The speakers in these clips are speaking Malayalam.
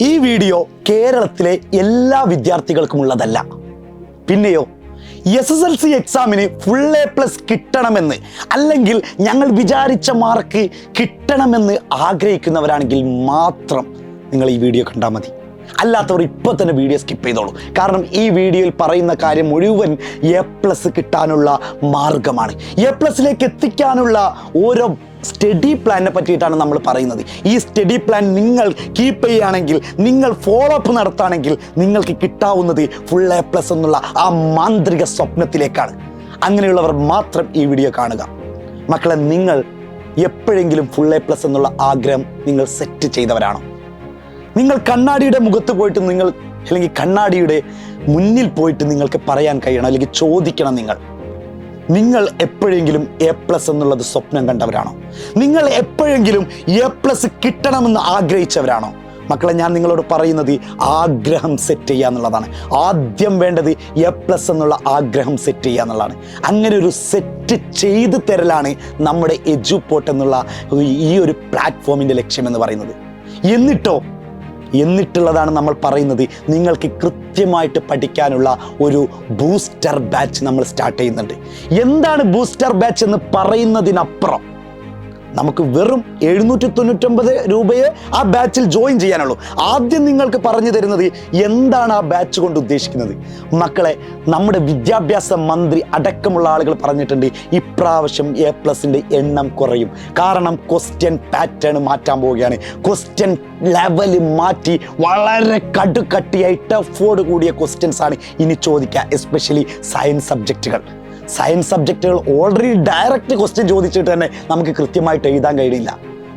ഈ വീഡിയോ കേരളത്തിലെ എല്ലാ വിദ്യാർത്ഥികൾക്കും ഉള്ളതല്ല. പിന്നെയോ SSLC എക്സാമിന് ഫുൾ A+ കിട്ടണമെന്ന്, അല്ലെങ്കിൽ ഞങ്ങൾ വിചാരിച്ച മാർക്ക് കിട്ടണമെന്ന് ആഗ്രഹിക്കുന്നവരാണെങ്കിൽ മാത്രം നിങ്ങൾ ഈ വീഡിയോ കണ്ടാൽ മതി. അല്ലാത്തവർ ഇപ്പോൾ തന്നെ വീഡിയോ സ്കിപ്പ് ചെയ്തോളൂ. കാരണം ഈ വീഡിയോയിൽ പറയുന്ന കാര്യം മുഴുവൻ A+ കിട്ടാനുള്ള മാർഗമാണ്. A+ലേക്ക് എത്തിക്കാനുള്ള ഓരോ സ്റ്റഡി പ്ലാനിനെ പറ്റിയിട്ടാണ് നമ്മൾ പറയുന്നത്. ഈ സ്റ്റഡി പ്ലാൻ നിങ്ങൾ കീപ്പ് ചെയ്യുകയാണെങ്കിൽ, നിങ്ങൾ ഫോളോ അപ്പ് നടത്തുകയാണെങ്കിൽ നിങ്ങൾക്ക് കിട്ടാവുന്നത് ഫുൾ A+ എന്നുള്ള ആ മാന്ത്രിക സ്വപ്നത്തിലേക്കാണ്. അങ്ങനെയുള്ളവർ മാത്രം ഈ വീഡിയോ കാണുക. മക്കളെ, നിങ്ങൾ എപ്പോഴെങ്കിലും ഫുൾ A+ എന്നുള്ള ആഗ്രഹം നിങ്ങൾ സെറ്റ് ചെയ്തവരാണോ? നിങ്ങൾ കണ്ണാടിയുടെ മുഖത്ത് പോയിട്ട് അല്ലെങ്കിൽ കണ്ണാടിയുടെ മുന്നിൽ പോയിട്ട് നിങ്ങൾക്ക് പറയാൻ കഴിയണം, അല്ലെങ്കിൽ ചോദിക്കണം, നിങ്ങൾ എപ്പോഴെങ്കിലും A+ എന്നുള്ളത് സ്വപ്നം കണ്ടവരാണോ? നിങ്ങൾ എപ്പോഴെങ്കിലും A+ കിട്ടണമെന്ന് ആഗ്രഹിച്ചവരാണോ? മക്കളെ, ഞാൻ നിങ്ങളോട് പറയുന്നത് ആഗ്രഹം സെറ്റ് ചെയ്യുക എന്നുള്ളതാണ്. ആദ്യം വേണ്ടത് A+ എന്നുള്ള ആഗ്രഹം സെറ്റ് ചെയ്യുക എന്നുള്ളതാണ്. അങ്ങനെ ഒരു സെറ്റ് ചെയ്ത് തരലാണ് നമ്മുടെ എഡ്യൂപോർട്ട് എന്നുള്ള ഈ ഒരു പ്ലാറ്റ്ഫോമിൻ്റെ ലക്ഷ്യമെന്ന് പറയുന്നത്. എന്നിട്ടുള്ളതാണ് നമ്മൾ പറയുന്നത്, നിങ്ങൾക്ക് കൃത്യമായിട്ട് പഠിക്കാനുള്ള ഒരു ബൂസ്റ്റർ ബാച്ച് നമ്മൾ സ്റ്റാർട്ട് ചെയ്യുന്നുണ്ട്. എന്താണ് ബൂസ്റ്റർ ബാച്ച് എന്ന് പറയുന്നതിനപ്പുറം നമുക്ക് വെറും 799 രൂപയെ ആ ബാച്ചിൽ ജോയിൻ ചെയ്യാനുള്ളൂ. ആദ്യം നിങ്ങൾക്ക് പറഞ്ഞു തരുന്നത് എന്താണ് ആ ബാച്ച് കൊണ്ട് ഉദ്ദേശിക്കുന്നത്. മക്കളെ, നമ്മുടെ വിദ്യാഭ്യാസ മന്ത്രി അടക്കമുള്ള ആളുകൾ പറഞ്ഞിട്ടുണ്ട്, ഇപ്രാവശ്യം A+ന്റെ എണ്ണം കുറയും. കാരണം ക്വസ്റ്റ്യൻ പാറ്റേൺ മാറ്റാൻ പോവുകയാണ്. ക്വസ്റ്റ്യൻ ലെവല് മാറ്റി വളരെ കടുകട്ടിയായി ടഫോട് കൂടിയ ക്വസ്റ്റ്യൻസ് ആണ് ഇനി ചോദിക്കുക. എസ്പെഷ്യലി സയൻസ് സബ്ജക്റ്റുകൾ ഓൾറെഡി ഡയറക്റ്റ് ക്വസ്റ്റ്യൻ ചോദിച്ചിട്ട് തന്നെ നമുക്ക് കൃത്യമായിട്ട് എഴുതാൻ കഴിയില്ല.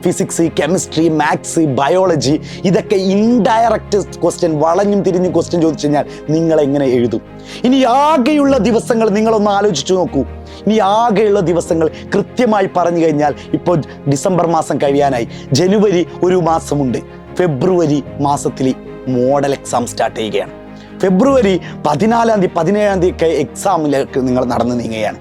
ഫിസിക്സ്, കെമിസ്ട്രി, മാത്സ്, ബയോളജി, ഇതൊക്കെ ഇൻഡയറക്റ്റ് ക്വസ്റ്റ്യൻ, വളഞ്ഞും തിരിഞ്ഞും ക്വസ്റ്റ്യൻ ചോദിച്ചു കഴിഞ്ഞാൽ നിങ്ങൾ എങ്ങനെ എഴുതും? ഇനി ആകെയുള്ള ദിവസങ്ങൾ നിങ്ങളൊന്ന് ആലോചിച്ചു നോക്കൂ. ഇനി ആകെയുള്ള ദിവസങ്ങൾ കൃത്യമായി പറഞ്ഞു കഴിഞ്ഞാൽ, ഇപ്പോൾ ഡിസംബർ മാസം കഴിയാനായി, ജനുവരി ഒരു മാസമുണ്ട്, ഫെബ്രുവരി മാസത്തിൽ മോഡൽ എക്സാം സ്റ്റാർട്ട് ചെയ്യുകയാണ്. ഫെബ്രുവരി 14-ാം തീയതി 17-ാം തീയതി ഒക്കെ എക്സാമിലേക്ക് നിങ്ങൾ നടന്നു നീങ്ങുകയാണ്.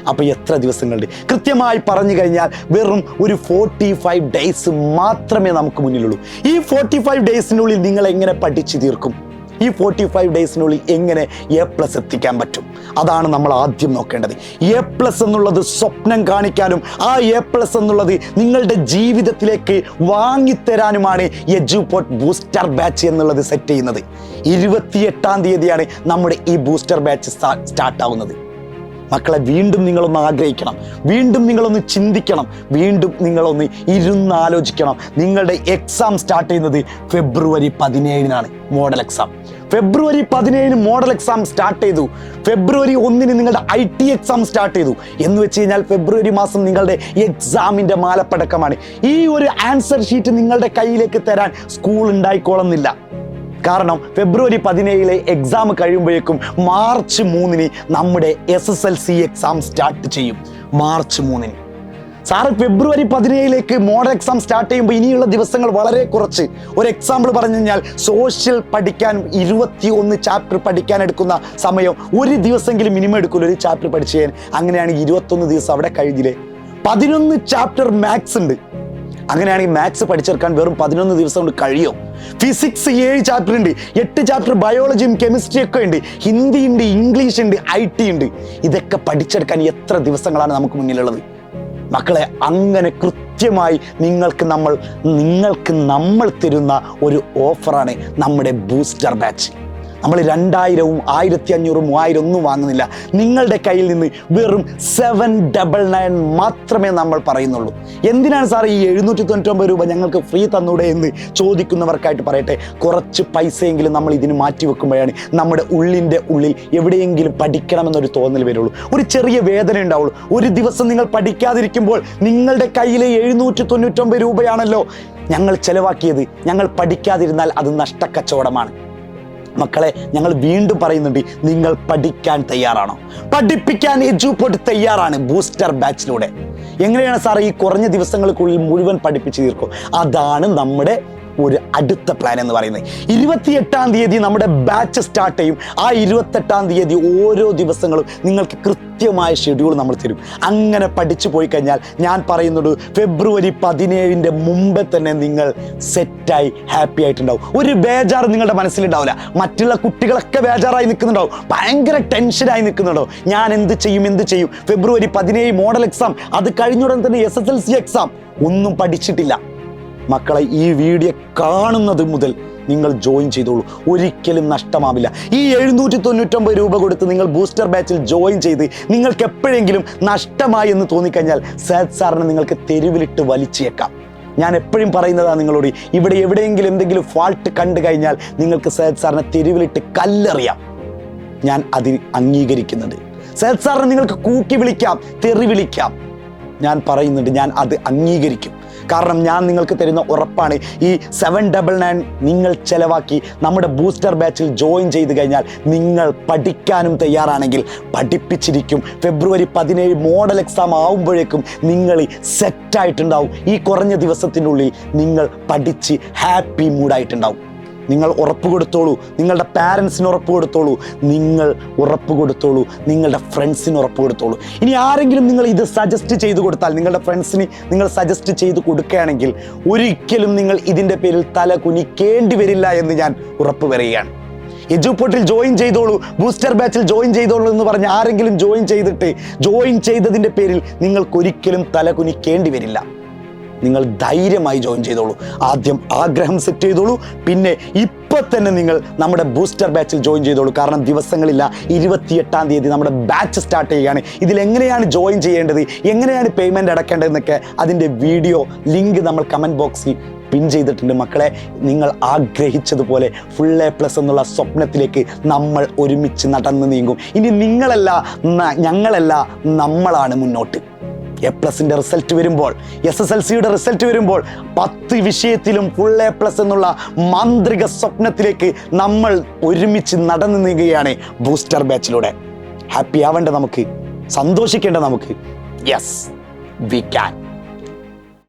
അപ്പോൾ എത്ര ദിവസങ്ങളുണ്ട്? കൃത്യമായി പറഞ്ഞു കഴിഞ്ഞാൽ വെറും ഒരു 45 ഡേയ്സ് മാത്രമേ നമുക്ക് മുന്നിലുള്ളൂ. ഈ 45 ഡേയ്സിനുള്ളിൽ നിങ്ങൾ എങ്ങനെ പഠിച്ചു തീർക്കും? ഈ 45 ഡേയ്സിനുള്ളിൽ എങ്ങനെ A+ എത്തിക്കാൻ പറ്റും? അതാണ് നമ്മൾ ആദ്യം നോക്കേണ്ടത്. A+ എന്നുള്ളത് സ്വപ്നം കാണിക്കാനും ആ A+ എന്നുള്ളത് നിങ്ങളുടെ ജീവിതത്തിലേക്ക് വാങ്ങിത്തരാനുമാണ് എഡ്യൂപോർട്ട് ബൂസ്റ്റർ ബാച്ച് എന്നുള്ളത് സെറ്റ് ചെയ്യുന്നത്. 28-ാം തീയതിയാണ് നമ്മുടെ ഈ ബൂസ്റ്റർ ബാച്ച് സ്റ്റാർട്ട് ആവുന്നത്. മക്കളെ, വീണ്ടും നിങ്ങളൊന്ന് ആഗ്രഹിക്കണം, വീണ്ടും നിങ്ങളൊന്ന് ചിന്തിക്കണം, വീണ്ടും നിങ്ങളൊന്ന് ഇരുന്നാലോചിക്കണം. നിങ്ങളുടെ എക്സാം സ്റ്റാർട്ട് ചെയ്യുന്നത് ഫെബ്രുവരി 17-നാണ് മോഡൽ എക്സാം. ഫെബ്രുവരി 17-ന് മോഡൽ എക്സാം സ്റ്റാർട്ട് ചെയ്തു. ഫെബ്രുവരി 1-ന് നിങ്ങളുടെ IT എക്സാം സ്റ്റാർട്ട് ചെയ്തു. എന്ന് വെച്ച് കഴിഞ്ഞാൽ ഫെബ്രുവരി മാസം നിങ്ങളുടെ എക്സാമിൻ്റെ മാലപ്പടക്കമാണ്. ഈ ഒരു ആൻസർ ഷീറ്റ് നിങ്ങളുടെ കയ്യിലേക്ക് തരാൻ സ്കൂൾ ഉണ്ടായിക്കോളുന്നില്ല. കാരണം ഫെബ്രുവരി 17-ലെ എക്സാം കഴിയുമ്പോഴേക്കും മാർച്ച് 3-ന് നമ്മുടെ SSLC എക്സാം സ്റ്റാർട്ട് ചെയ്യും. മാർച്ച് 3-ന് സാറ് ഫെബ്രുവരി 17-ലേക്ക് മോഡൽ എക്സാം സ്റ്റാർട്ട് ചെയ്യുമ്പോൾ ഇനിയുള്ള ദിവസങ്ങൾ വളരെ കുറച്ച്. ഒരു എക്സാമ്പിൾ പറഞ്ഞു കഴിഞ്ഞാൽ, സോഷ്യൽ പഠിക്കാൻ 21 ചാപ്റ്റർ പഠിക്കാൻ എടുക്കുന്ന സമയം ഒരു ദിവസമെങ്കിലും മിനിമം എടുക്കില്ല ഒരു ചാപ്റ്റർ പഠിച്ചു ചെയ്യാൻ. അങ്ങനെയാണെങ്കിൽ 21 ദിവസം അവിടെ കഴിഞ്ഞില്ലേ? 11 ചാപ്റ്റർ മാത്സ് ഉണ്ട്. അങ്ങനെയാണെങ്കിൽ മാത്സ് പഠിച്ചെടുക്കാൻ വെറും 11 ദിവസം കൊണ്ട് കഴിയും. ഫിസിക്സ് 7 ചാപ്റ്റർ ഉണ്ട്, 8 ചാപ്റ്റർ ബയോളജിയും കെമിസ്ട്രിയും ഒക്കെ ഉണ്ട്, ഹിന്ദി ഉണ്ട്, ഇംഗ്ലീഷ് ഉണ്ട്, IT ഉണ്ട്. ഇതൊക്കെ പഠിച്ചെടുക്കാൻ എത്ര ദിവസങ്ങളാണ് നമുക്ക് മുന്നിലുള്ളത്? മക്കളെ, അങ്ങനെ കൃത്യമായി നിങ്ങൾക്ക് നമ്മൾ തരുന്ന ഒരു ഓഫറാണ് നമ്മുടെ ബൂസ്റ്റർ ബാച്ച്. നമ്മൾ 2000, 1500, 3000 ഒന്നും വാങ്ങുന്നില്ല. നിങ്ങളുടെ കയ്യിൽ നിന്ന് വെറും 799 മാത്രമേ നമ്മൾ പറയുന്നുള്ളൂ. എന്തിനാണ് സാർ ഈ 799 രൂപ ഞങ്ങൾക്ക് ഫ്രീ തന്നൂടെ എന്ന് ചോദിക്കുന്നവർക്കായിട്ട് പറയട്ടെ, കുറച്ച് പൈസയെങ്കിലും നമ്മൾ ഇതിന് മാറ്റി വെക്കുമ്പോഴാണ് നമ്മുടെ ഉള്ളിൻ്റെ ഉള്ളിൽ എവിടെയെങ്കിലും പഠിക്കണമെന്നൊരു തോന്നൽ വരുള്ളൂ, ഒരു ചെറിയ വേദന ഉണ്ടാവുള്ളൂ. ഒരു ദിവസം നിങ്ങൾ പഠിക്കാതിരിക്കുമ്പോൾ നിങ്ങളുടെ കയ്യിലെ 799 രൂപയാണല്ലോ ഞങ്ങൾ ചെലവാക്കിയത്. ഞങ്ങൾ പഠിക്കാതിരുന്നാൽ അത് നഷ്ടക്കച്ചവടമാണ്. മക്കളെ, ഞങ്ങൾ വീണ്ടും പറയുന്നുണ്ട്, നിങ്ങൾ പഠിക്കാൻ തയ്യാറാണോ? പഠിപ്പിക്കാൻ എഡ്യൂപോർട്ട് തയ്യാറാണ് ബൂസ്റ്റർ ബാച്ചിലൂടെ. എങ്ങനെയാണ് സാർ ഈ കുറഞ്ഞ ദിവസങ്ങൾക്കുള്ളിൽ മുഴുവൻ പഠിപ്പിച്ച് തീർക്കും? അതാണ് നമ്മുടെ ഒരു അടുത്ത പ്ലാൻ എന്ന് പറയുന്നത്. 28-ാം തീയതി നമ്മുടെ ബാച്ച് സ്റ്റാർട്ട് ചെയ്യും. ആ 28-ാം തീയതി ഓരോ ദിവസങ്ങളും നിങ്ങൾക്ക് കൃത്യമായ ഷെഡ്യൂൾ നമ്മൾ തരും. അങ്ങനെ പഠിച്ചു പോയി കഴിഞ്ഞാൽ ഞാൻ പറയുന്നത് ഫെബ്രുവരി 17 മുമ്പേ തന്നെ നിങ്ങൾ സെറ്റായി ഹാപ്പി ആയിട്ടുണ്ടാവും. ഒരു ബേജാറ് നിങ്ങളുടെ മനസ്സിലുണ്ടാവില്ല. മറ്റുള്ള കുട്ടികളൊക്കെ ബേജാറായി നിൽക്കുന്നുണ്ടാവും, ഭയങ്കര ടെൻഷനായി നിൽക്കുന്നുണ്ടാവും. ഞാൻ എന്ത് ചെയ്യും? ഫെബ്രുവരി 17 മോഡൽ എക്സാം, അത് കഴിഞ്ഞുടൻ തന്നെ SSLC എക്സാം. ഒന്നും പഠിച്ചിട്ടില്ല മക്കളെ, ഈ വീഡിയോ കാണുന്നത് മുതൽ നിങ്ങൾ ജോയിൻ ചെയ്തോളൂ, ഒരിക്കലും നഷ്ടമാവില്ല. ഈ 799 രൂപ കൊടുത്ത് നിങ്ങൾ ബൂസ്റ്റർ ബാച്ചിൽ ജോയിൻ ചെയ്ത് നിങ്ങൾക്ക് എപ്പോഴെങ്കിലും നഷ്ടമായി എന്ന് തോന്നിക്കഴിഞ്ഞാൽ സയ്യിദ് സാറിനെ നിങ്ങൾക്ക് തെരുവിലിട്ട് വലിച്ചേക്കാം. ഞാൻ എപ്പോഴും പറയുന്നതാണ് നിങ്ങളോട്, ഇവിടെ എവിടെയെങ്കിലും എന്തെങ്കിലും ഫാൾട്ട് കണ്ടു കഴിഞ്ഞാൽ നിങ്ങൾക്ക് സയ്യിദ് സാറിനെ തെരുവിലിട്ട് കല്ലെറിയാം. ഞാൻ അതിന് അംഗീകരിക്കുന്നുണ്ട്. സയ്യിദ് സാറിനെ നിങ്ങൾക്ക് കൂക്കി വിളിക്കാം, തെറി വിളിക്കാം. ഞാൻ പറയുന്നുണ്ട്, ഞാൻ അത് അംഗീകരിക്കും. കാരണം ഞാൻ നിങ്ങൾക്ക് തരുന്ന ഉറപ്പാണ്, ഈ 799 നിങ്ങൾ ചെലവാക്കി നമ്മുടെ ബൂസ്റ്റർ ബാച്ചിൽ ജോയിൻ ചെയ്ത് കഴിഞ്ഞാൽ നിങ്ങൾ പഠിക്കാനും തയ്യാറാണെങ്കിൽ പഠിപ്പിച്ചിരിക്കും. ഫെബ്രുവരി 17 മോഡൽ എക്സാം ആവുമ്പോഴേക്കും നിങ്ങൾ സെറ്റായിട്ടുണ്ടാവും. ഈ കുറഞ്ഞ ദിവസത്തിനുള്ളിൽ നിങ്ങൾ പഠിച്ച് ഹാപ്പി മൂഡായിട്ടുണ്ടാവും. നിങ്ങൾ ഉറപ്പ് കൊടുത്തോളൂ, നിങ്ങളുടെ പാരൻസിന് ഉറപ്പ് കൊടുത്തോളൂ, നിങ്ങൾ ഉറപ്പ് കൊടുത്തോളൂ, നിങ്ങളുടെ ഫ്രണ്ട്സിന് ഉറപ്പ് കൊടുത്തോളൂ. ഇനി ആരെങ്കിലും നിങ്ങൾ ഇത് സജസ്റ്റ് ചെയ്ത് കൊടുത്താൽ, നിങ്ങളുടെ ഫ്രണ്ട്സിന് നിങ്ങൾ സജസ്റ്റ് ചെയ്ത് കൊടുക്കുകയാണെങ്കിൽ ഒരിക്കലും നിങ്ങൾ ഇതിൻ്റെ പേരിൽ തല കുനിക്കേണ്ടി വരില്ല എന്ന് ഞാൻ ഉറപ്പ് പറയുകയാണ്. എജുപോർട്ടിൽ ജോയിൻ ചെയ്തോളൂ, ബൂസ്റ്റർ ബാച്ചിൽ ജോയിൻ ചെയ്തോളൂ എന്ന് പറഞ്ഞ് ആരെങ്കിലും ജോയിൻ ചെയ്തതിൻ്റെ പേരിൽ നിങ്ങൾക്കൊരിക്കലും തല കുനിക്കേണ്ടി വരില്ല. നിങ്ങൾ ധൈര്യമായി ജോയിൻ ചെയ്തോളൂ. ആദ്യം ആഗ്രഹം സെറ്റ് ചെയ്തോളൂ, പിന്നെ ഇപ്പം തന്നെ നിങ്ങൾ നമ്മുടെ ബൂസ്റ്റർ ബാച്ചിൽ ജോയിൻ ചെയ്തോളൂ. കാരണം ദിവസങ്ങളില്ല, 28-ാം തീയതി നമ്മുടെ ബാച്ച് സ്റ്റാർട്ട് ചെയ്യുകയാണ്. ഇതിലെങ്ങനെയാണ് ജോയിൻ ചെയ്യേണ്ടത്, എങ്ങനെയാണ് പേയ്മെൻറ്റ് അടക്കേണ്ടതെന്നൊക്കെ അതിൻ്റെ വീഡിയോ ലിങ്ക് നമ്മൾ കമൻറ്റ് ബോക്സിൽ പിൻ ചെയ്തിട്ടുണ്ട്. മക്കളെ, നിങ്ങൾ ആഗ്രഹിച്ചതുപോലെ ഫുൾ A+ എന്നുള്ള സ്വപ്നത്തിലേക്ക് നമ്മൾ ഒരുമിച്ച് നടന്നു നീങ്ങും. ഇനി നിങ്ങളല്ല, ഞങ്ങളല്ല, നമ്മളാണ് മുന്നോട്ട്. A+ൻ്റെ റിസൾട്ട് വരുമ്പോൾ, SSLCയുടെ റിസൾട്ട് വരുമ്പോൾ 10 വിഷയത്തിലും ഫുൾ A+ എന്നുള്ള മാന്ത്രിക സ്വപ്നത്തിലേക്ക് നമ്മൾ ഒരുമിച്ച് നടന്നു നീങ്ങുകയാണ് ബൂസ്റ്റർ ബാച്ചിലൂടെ. ഹാപ്പി ആവേണ്ട നമുക്ക്, സന്തോഷിക്കേണ്ട നമുക്ക്. Yes, we can.